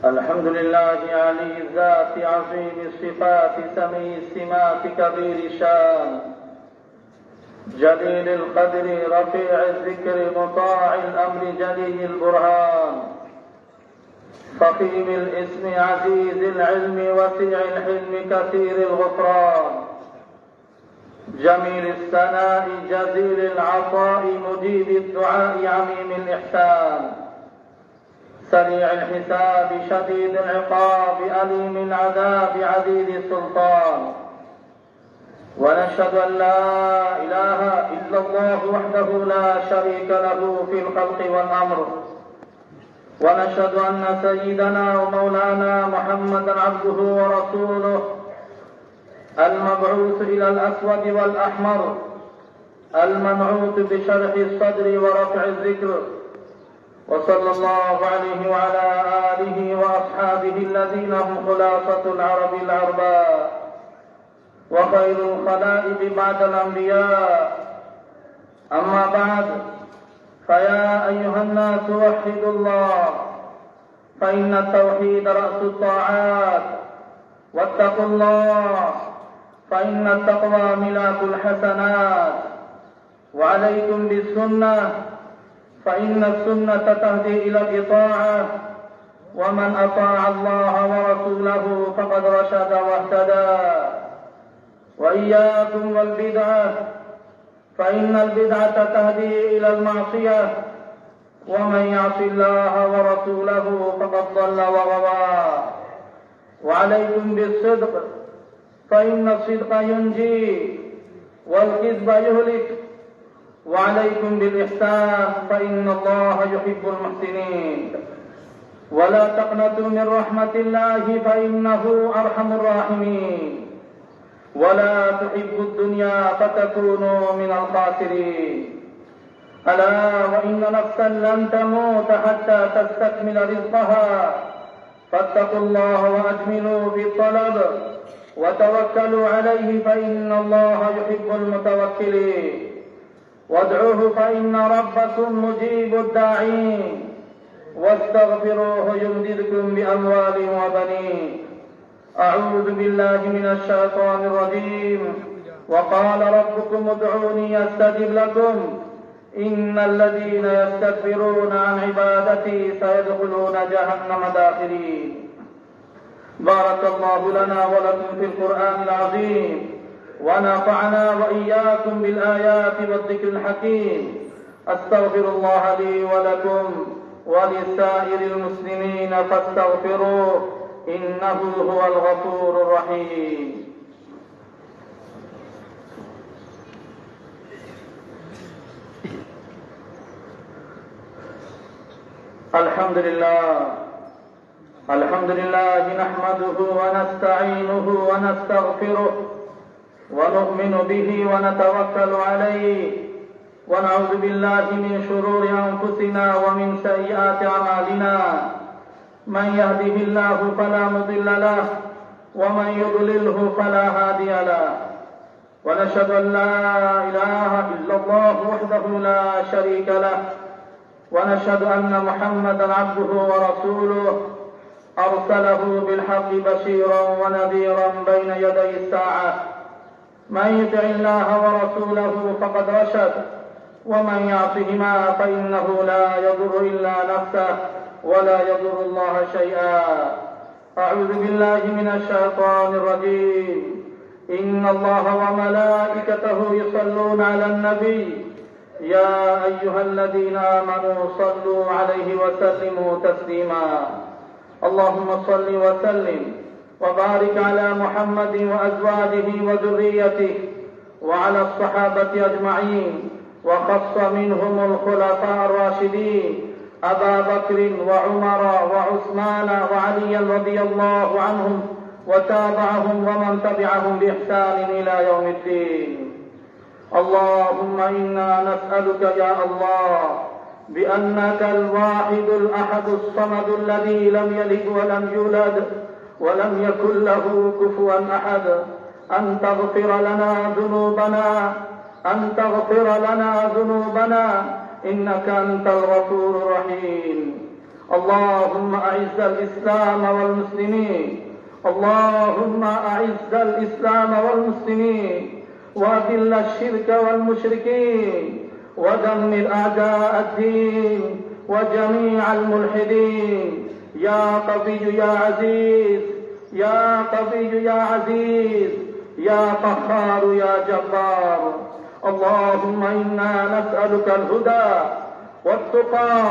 الحمد لله علي الذات عظيم الصفات سمي السمات كبير الشان جليل القدر رفيع الذكر مطاع الأمر جلي البرهان فخيم الاسم عزيز العلم وسيع الحلم كثير الغفران جميل الثناء جزيل العطاء مجيب الدعاء عميم الإحسان سريع الحساب شديد العقاب أليم العذاب عزيز السلطان ونشهد أن لا إله إلا الله وحده لا شريك له في الخلق والأمر ونشهد أن سيدنا ومولانا محمدا عبده ورسوله المبعوث إلى الأسود والأحمر المنعوت بشرح الصدر ورفع الذكر وصلى الله عليه وعلى آله وأصحابه الذين هم خلاصة العرب العرباء وخير الخلائق بعد الأنبياء أما بعد فيا أيها الناس وحدوا الله فإن التوحيد رأس الطاعات واتقوا الله فإن التقوى ملاك الحسنات وعليكم بالسنة فإن السنة تهدي إلى الإطاعة ومن أطاع الله ورسوله فقد رشد واهتدى وإياكم والبدعة فإن البدعة تهدي إلى المعصية ومن يعص الله ورسوله فقد ضل وغوى وعليكم بالصدق فإن الصدق ينجي والكذب يهلك وعليكم بالإحسان فإن الله يحب المحسنين ولا تقنطوا من رحمة الله فإنه أرحم الراحمين ولا تحبوا الدنيا فتكونوا من الخاسرين ألا وإن نفسا لن تموت حتى تستكمل رزقها فاتقوا الله وأجملوا في الطلب وتوكلوا عليه فإن الله يحب المتوكلين وادعوه فإن ربكم مجيب الداعين واستغفروه يمددكم بأموال وبنين أعوذ بالله من الشيطان الرجيم وقال ربكم ادعوني أستجب لكم إن الذين يستكبرون عن عبادتي سيدخلون جهنم داخرين بارك الله لنا ولكم في القرآن العظيم ونفعنا وإياكم بالآيات والذكر الحكيم أستغفر الله لي ولكم ولسائر المسلمين فاستغفروه إنه هو الغفور الرحيم الحمد لله نحمده ونستعينه ونستغفره ونؤمن به ونتوكل عليه ونعوذ بالله من شرور أنفسنا ومن سيئات أعمالنا من يهده الله فلا مضل له ومن يضلله فلا هادي له ونشهد أن لا إله إلا الله وحده لا شريك له ونشهد أن محمدا عبده ورسوله أرسله بالحق بشيرا ونذيرا بين يدي الساعة من يطع الله ورسوله فقد رشد ومن يعصهما فإنه لا يضر إلا نفسه ولا يضر الله شيئا أعوذ بالله من الشيطان الرجيم إن الله وملائكته يصلون على النبي يا أيها الذين آمنوا صلوا عليه وسلموا تسليما اللهم صل وسلم وبارك على محمد وأزواجه وذريته وعلى الصحابة أجمعين وخص منهم الخلفاء الراشدين أبا بكر وعمر وعثمان وعليا رضي الله عنهم وتابعهم ومن تبعهم بإحسان إلى يوم الدين اللهم إنا نسألك يا الله بأنك الواحد الأحد الصمد الذي لم يلد ولم يولد ولم يكن له كفوا أحد أن تغفر لنا ذنوبنا إنك أنت الغفور الرحيم. اللهم أعز الإسلام والمسلمين، اللهم أعز الإسلام والمسلمين وأذل الشرك والمشركين ودمر أعداء الدين وجميع الملحدين. يا قوي يا عزيز، يا قوي يا عزيز، يا قهار يا جبار. اللهم إنا نسألك الهدى والتقى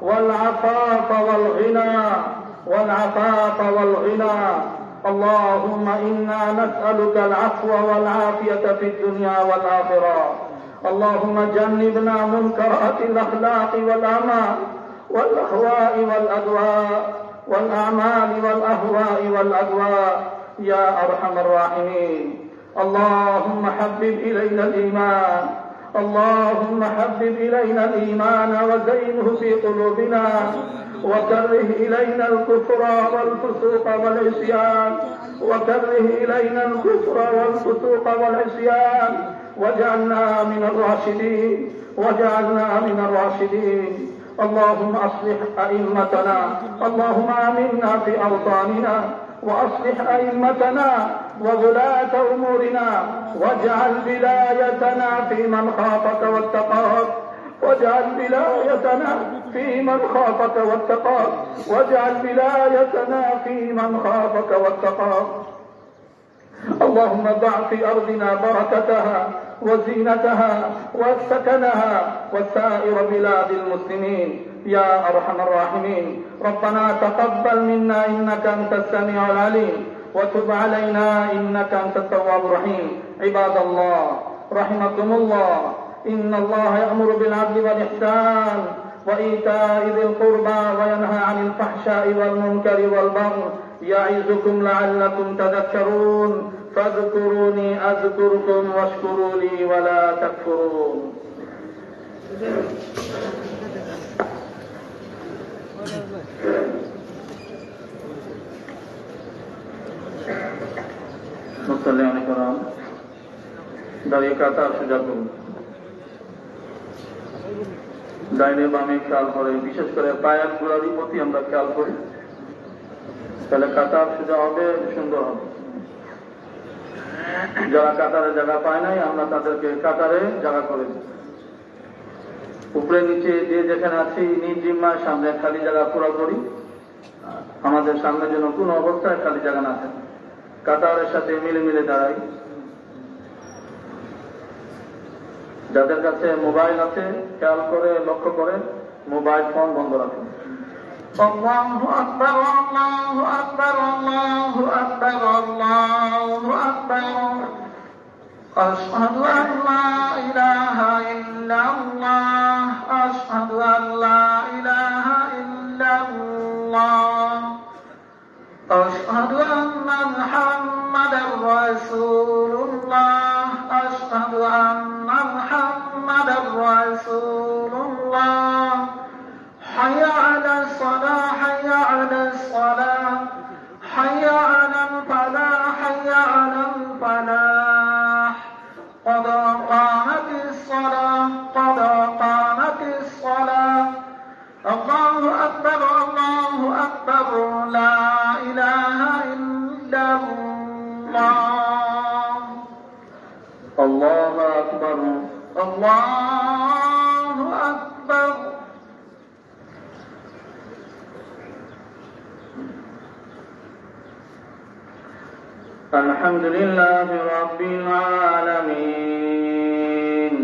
والعفاف والغنى، والعفاف والغنى. اللهم إنا نسألك العفو والعافية في الدنيا والآخرة. اللهم جنبنا منكرات الأخلاق والأعمال والأهواء والأدواء والأعمال والأهواء والأدواء يا أرحم الراحمين. اللهم حبب إلينا الإيمان، اللهم حبب إلينا الإيمان وزينه في قلوبنا، وكره إلينا الكفر والفسوق والعصيان، وكره إلينا الكفر والفسوق والعصيان، واجعلنا من الراشدين، واجعلنا من الراشدين. اللهم أصلح أئمتنا، اللهم آمنا في أوطاننا، وأصلح أئمتنا وولاة أمورنا، واجعل ولايتنا في من خافك واتقاك، واجعل ولايتنا في من خافك واتقاك، واجعل ولايتنا في من خافك واتقاك. اللهم ضع في أرضنا بركتها وزينتها وسكنها وسائر بلاد المسلمين يا أرحم الراحمين. ربنا تقبل منا إنك أنت السميع العليم، وتب علينا إنك أنت التواب الرحيم. عباد الله رحمكم الله، إن الله يأمر بالعدل والإحسان وإيتاء ذي القربى وينهى عن الفحشاء والمنكر والبغي يعظكم لعلكم تذكرون. فاذكروني أذكركم واشكروا لي ولا تكفرون. মুসল্লিয়ান کرام দাঁড়িয়ে কাতার সোজা করুন, ডাইনে বামে খেয়াল করে, বিশেষ করে পায়ের গোড়ার প্রতি আমরা খেয়াল করি, তাহলে কাতার সোজা হবে, সুন্দর হবে। যারা কাতারে জায়গা পায় নাই আমরা তাদেরকে কাতারে জায়গা করে দিই। উপরে নিচে যে যেখানে আছি নিজ জিম্মার সামনে খালি জায়গা পুরো করি, আমাদের সামনে যেন কোন অবস্থায় খালি জায়গা না থাকে। কাতারের সাথে মিলে মিলে দাঁড়াই। যাদের কাছে মোবাইল আছে খেয়াল করে লক্ষ্য করে মোবাইল ফোন বন্ধ রাখুন। আল্লাহু আকবার, আল্লাহু আকবার, আল্লাহু আকবার, আল্লাহু আকবার। আশহাদু আন লা ইলাহা ইল্লাল্লাহ, আশহাদু আন লা ইলাহা ইল্লাল্লাহ, আশহাদু আন্না মুহাম্মাদার রাসূলুল্লাহ, আশহাদু আন্না মুহাম্মাদার রাসূলুল্লাহ। حي على الصلاة، حي على الصلاة، حي على الفلاح، حي على الفلاح. قد قامت الصلاة، قد قامت الصلاة. الله أكبر، الله أكبر، لا إله إلا الله. الله أكبر، الله أكبر. الحمد لله رب العالمين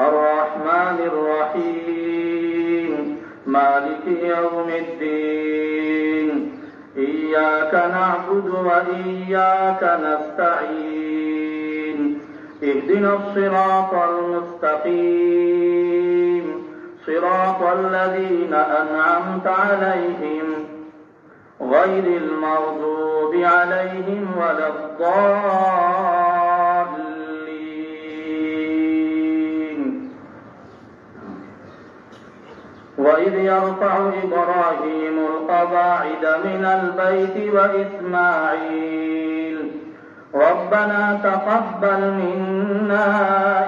الرحمن الرحيم مالك يوم الدين إياك نعبد وإياك نستعين اهدنا الصراط المستقيم صراط الذين أنعمت عليهم غير المغضوب عليهم ولا الضالين. وإذ يرفع إبراهيم القواعد من البيت وإسماعيل ربنا ربنا تقبل منا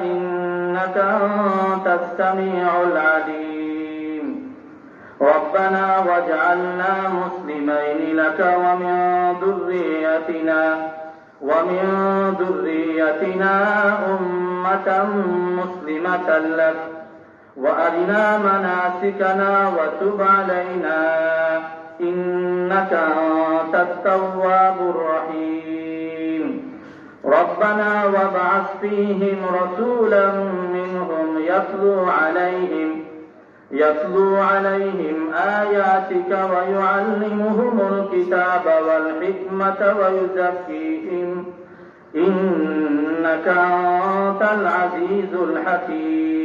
إنك أنت السميع العليم ربنا واجعلنا مسلمين لك ومن ذريتنا أمة مسلمة لك وأرنا مناسكنا وتب علينا إنك أنت التواب الرحيم ربنا وابعث فيهم رسولا منهم يتلو عليهم آياتك ويعلمهم الكتاب والحكمة ويزكيهم إنك أنت العزيز الحكيم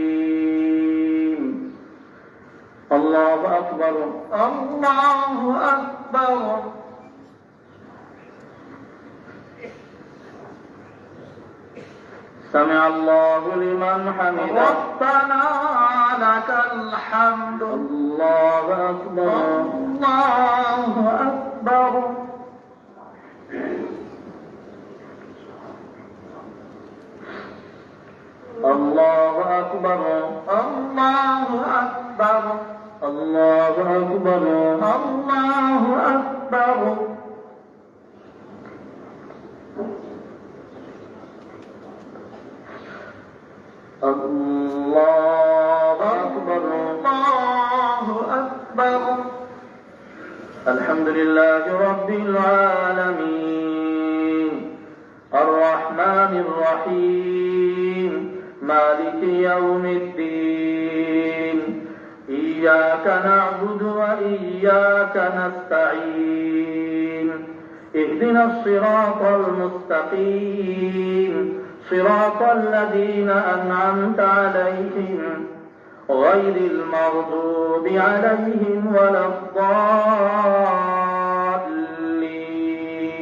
الله أكبر الله أكبر سمع الله لمن حمده ربنا لك الحمد الله أكبر الله أكبر الله أكبر الله أكبر الله أكبر الله أكبر الله أكبر الله أكبر الحمد لله رب العالمين الرحمن الرحيم مالك يوم الدين إياك نعبد وإياك نستعين اهدنا الصراط المستقيم صراط الذين أنعمت عليهم غير المغضوب عليهم ولا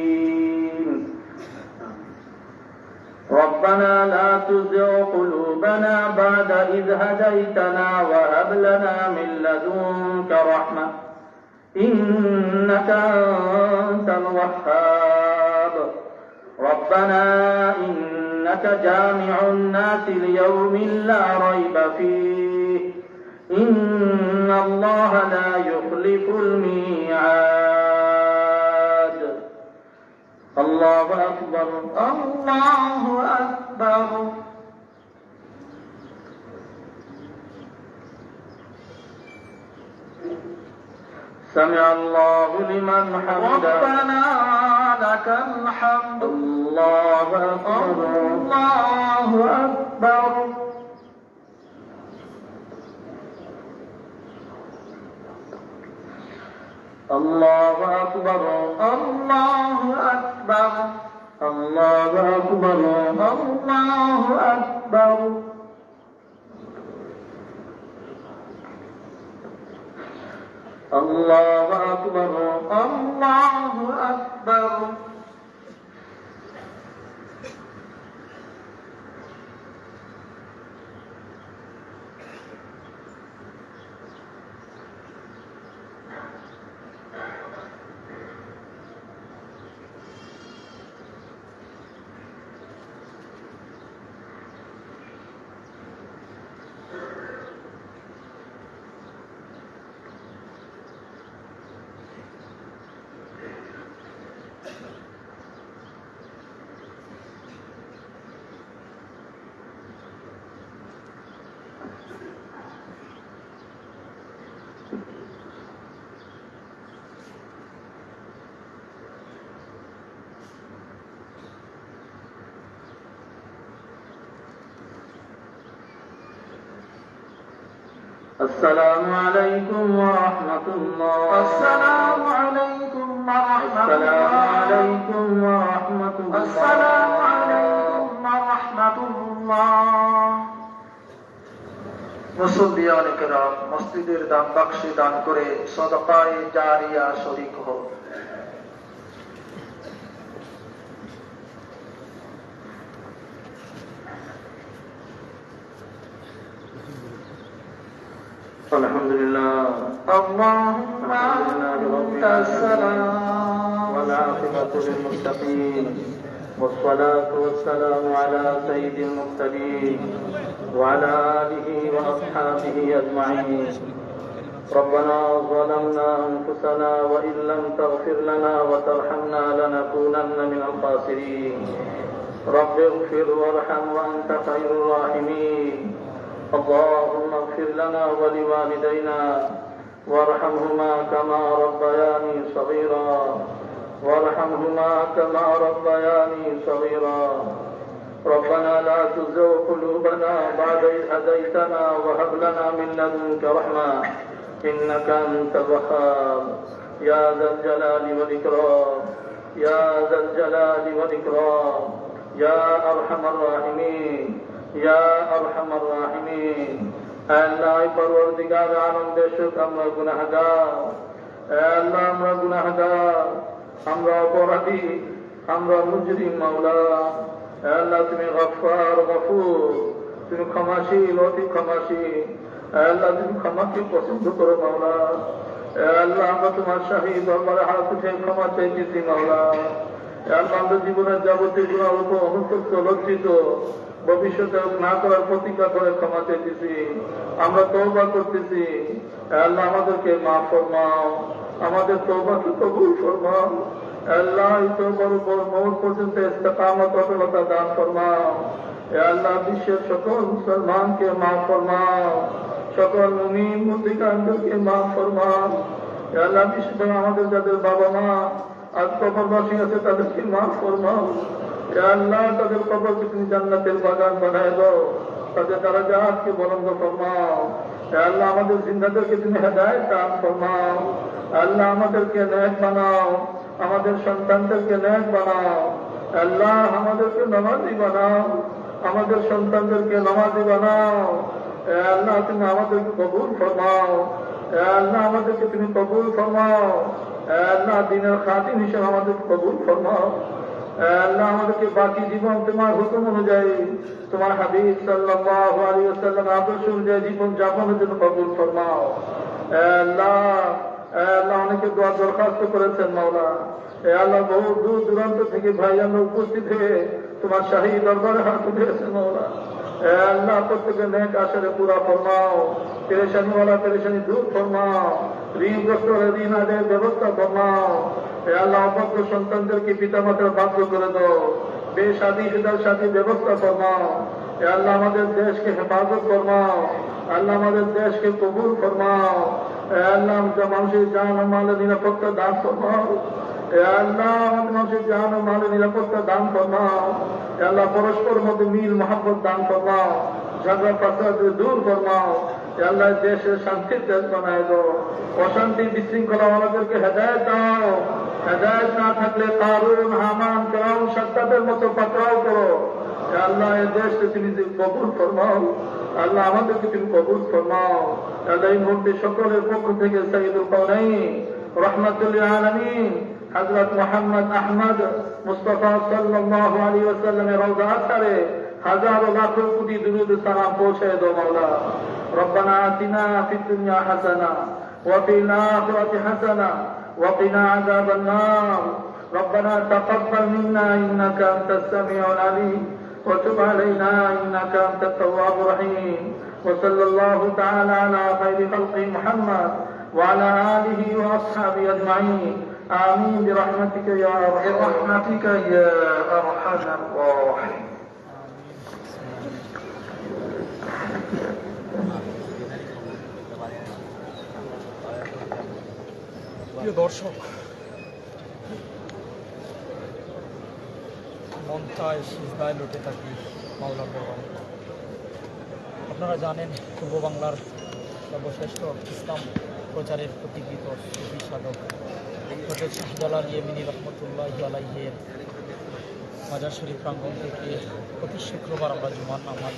الضالين ربنا لا تزغ قلوبنا بعد إذ هديتنا وهب لنا من لدنك رحمة إنك أنت الوهاب ربنا إنك جامع الناس ليوم لا ريب فيه إن الله لا يخلف الميعاد الله أكبر الله أكبر سمع الله لمن حمده ربنا لك الحمد الله أكبر الله أكبر الله أكبر الله أكبر الله أكبر الله أكبر الله أكبر الله أكبر السلام عليكم ورحمة الله السلام عليكم ورحمة السلام الله عليكم ورحمة الله السلام عليكم ورحمة الله মুসল্লিয়ান কেরাম মসজিদের দান বাক্সে দান করে সদকায়ে জারিয়া শরীক হোক। الحمد لله اللهم أنت السلام والعاقبة للمتقين والصلاة والسلام على سيد المرسلين وعلى آله وأصحابه أجمعين. ربنا ظلمنا أنفسنا وإن لم تغفر لنا وترحمنا لنكونن من الخاسرين. رب اغفر وارحم وأنت خير الراحمين. اللهم اغفر لنا ولوالدينا وارحمهما كما ربياني صغيرا ربنا لا تزغ قلوبنا بعد إذ هديتنا وهب لنا من لدنك رحمة إنك أنت الوهاب يا ذا الجلال والإكرام يا أرحم الراحمين আল্লাহ পরওয়ারদিগার আলম বেশক আমরা গুনাহগার, আল্লাহ আমরা গুনাহগার, আমরা অপরাধী, আমরা মুজরিম মাওলা। আল্লাহ তুমি গফফার গফুর, তুমি ক্ষমাশীল অতি ক্ষমাশীল। আল্লাহ তুমি ক্ষমাকে পছন্দ করো মাওলা। আল্লাহ আমরা তোমার শাহী দরবারে হাত উঠে ক্ষমা চাইতেছি মাওলা। আল্লাহ আমরা জীবনের যাবতীয় গুনাহ উপর অনুতপ্ত লজ্জিত, ভবিষ্যতে না করার প্রতিজ্ঞা করে ক্ষমা চাইতেছি। আমরা তওবা করতেছি। আল্লাহ আমাদেরকে মাফ ফরমাও, আমাদের তওবাকে কবুল ফরমাও। আল্লাহ এই তওবার উপর মওত পর্যন্ত ইস্তেকামত অটলতা দান ফরমাও। আল্লাহ বিশ্বের সকল মুসলমানকে মাফ ফরমাও, সকল মুমিন মুমিনাতকে মাফ ফরমাও। আল্লাহ বিশেষ আমাদের যাদের বাবা মা আজ কবরবাসী আছে তাদেরকে মাফ ফরমাও। আল্লাহ তাদের কবরকে তুমি জান্নাতের বাগান বানায় দাও, তাদের দারাজাতকে বুলন্দ ফরমাও। আল্লাহ আমাদের জিন্দাদেরকে তুমি হেদায়েত দান ফরমাও। আল্লাহ আমাদেরকে নেক বানাও, আমাদের সন্তানদেরকে নেক বানাও। আল্লাহ আমাদেরকে নামাজি বানাও, আমাদের সন্তানদেরকে নামাজি বানাও। আল্লাহ তুমি আমাদেরকে কবুল ফরমাও। আল্লাহ আমাদেরকে তুমি কবুল ফরমাও। আল্লাহ দ্বীনের খাদিম হিসেবে আমাদেরকে কবুল ফরমাও। আল্লাহ আমাদেরকে বাকি জীবন তোমার হুকুম অনুযায়ী, তোমার হাবিব সাল্লাল্লাহু আলাইহি ওয়াসাল্লাম আদর্শ অনুযায়ী জীবন যাপনের জন্য কবুল ফরমাও। আল্লাহ আল্লাহ অনেকে দোয়া দরখাস্ত করেছেন মাওলা। আল্লাহ বহু দূর দূরান্ত থেকে ভাই আমরা উপস্থিত হয়ে তোমার শাহী দরবারে হাত উঠিয়েছেন মাওলা। আল্লাহ প্রত্যেকের নেক আশারে পুরা ফরমাও, পেরেশানিওয়ালা পেরেশানি দূর ফরমাও, ঋণগ্রস্ত ঋণ আদায়ের ব্যবস্থা ফরমাও। আল্লাহ অপত্র সন্তানদেরকে পিতা মাতার বাধ্য করে দাও, বেশাদী পিতার সাথী ব্যবস্থা ফরমাও। আল্লাহ আমাদের দেশকে হেফাজত ফরমাও। আল্লাহ আমাদের দেশকে কবুল ফরমাও। আল্লাহ মানুষের জান ও মালের নিরাপত্তা দান ফরমাও। আল্লাহ আমাদের মানুষের জান ও মালের নিরাপত্তা দান ফরমাও। আল্লাহ পরস্পর মধ্যে মিল মহাব্বত দান ফরমাও, ঝগড়া ফাসাদ দূর ফরমাও। আল্লাহ দেশের শান্তির দেশ বানায় দাও, অশান্তি বিশৃঙ্খলা আমাদেরকে হেদায়েত দাও। হেদায়েত না থাকলে কারুন হামান ফিরআউন সাদ্দাদের মতো পাকড়াও করো। আল্লাহ এই দেশকে তুমি কবুল ফরমাও। আল্লাহ আমাদেরকে তুমি কবুল ফরমাও। আল্লাহ এই মুহূর্তে সকলের পক্ষ থেকে সাইয়্যিদুল কাওনাইন রাহমাতুল লিল আলামিন হযরত মুহাম্মদ আহমদ মুস্তাফা সাল্লাল্লাহু আলাইহি ওয়াসাল্লামের রওজা আশারে হাজারো লাখো কোটি দুরুদ সালাম পৌঁছে দাও মাওলা। রব্বানা আতিনা ফিদ দুনিয়া হাসানা ওয়া ফিল আখিরাতি হাসানা ওয়া কিনা আযাবান নার। রব্বানা তাকাব্বাল মিন্না ইন্নাকা আনতাস সামিউল আলিম ওয়া তুব আলাইনা ইন্নাকা আনতাত তাওয়াবুর রহিম। ওয়া সাল্লাল্লাহু তাআলা আলা খায়রি খালকি মুহাম্মদ ওয়া আলা আলিহি ওয়া আসহাবিহি আজমাইন। آمين برحمتك يا أرحم الراحمين। প্রিয় দর্শক, মন চায় সিজদায় লুটে থাকি মাওলার দরবারে। আপনারা জানেন পূর্ব বাংলার সর্বশ্রেষ্ঠ ইসলাম প্রচারের প্রতিকৃত সুফি সাধক হযরত শাহজালাল ইয়েমেনি রহমতুল্লাহি আলাইহির মাজার শরীফ প্রাঙ্গণ থেকে প্রতি শুক্রবার আমরা জুমার নামাজ